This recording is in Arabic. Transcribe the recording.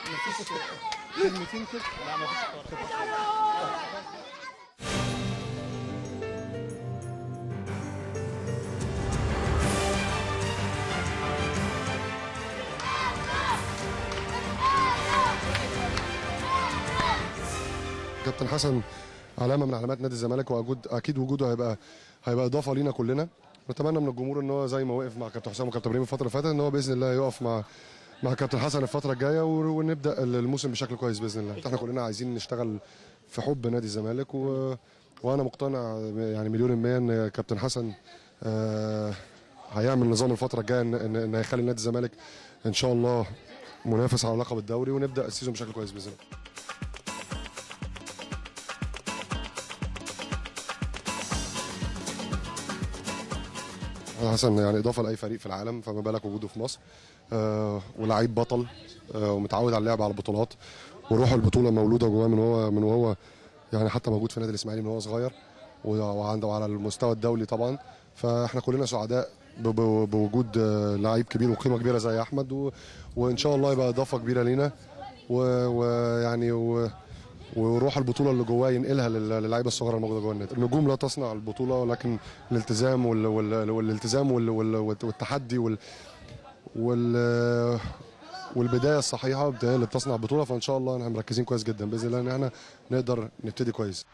مفيش كلمتين كده؟ لا مفيش. كابتن حسن علامه من علامات نادي الزمالك، واكيد وجوده هيبقى اضافه لينا كلنا. نتمنى من الجمهور ان هو زي ما وقف مع كابتن حسام وكابتن ابراهيم الفتره اللي فاتت ان هو باذن الله يقف مع كابتن حسن الفتره الجايه، ونبدا الموسم بشكل كويس باذن الله. احنا كلنا عايزين نشتغل في حب نادي الزمالك، وانا مقتنع يعني مليون المية ان كابتن حسن هيعمل نظام الفتره الجايه ان هيخلي نادي الزمالك ان شاء الله منافس على لقب الدوري، ونبدا السيزون بشكل كويس باذن الله. حسن يعني اضافه لاي فريق في العالم، فما بالك وجوده في مصر. ولاعيب بطل، ومتعود على اللعب على البطولات، وروح البطوله مولوده جواه من وهو يعني حتى موجود في النادي الاسماعيلي من وهو صغير، وعنده على المستوى الدولي طبعا. فاحنا كلنا سعداء بوجود لعيب كبير وقيمه كبيره زي احمد، وان شاء الله يبقى اضافه كبيره لينا، ويعني وروح البطوله اللي جواه ينقلها للعيبه الصغيره الموجوده جوه النادي. النجوم لا تصنع البطوله، ولكن الالتزام والالتزام والتحدي والبدايه الصحيحه هي اللي بتصنع البطوله. فان شاء الله احنا مركزين كويس جدا باذن الله ان احنا نقدر نبتدي كويس.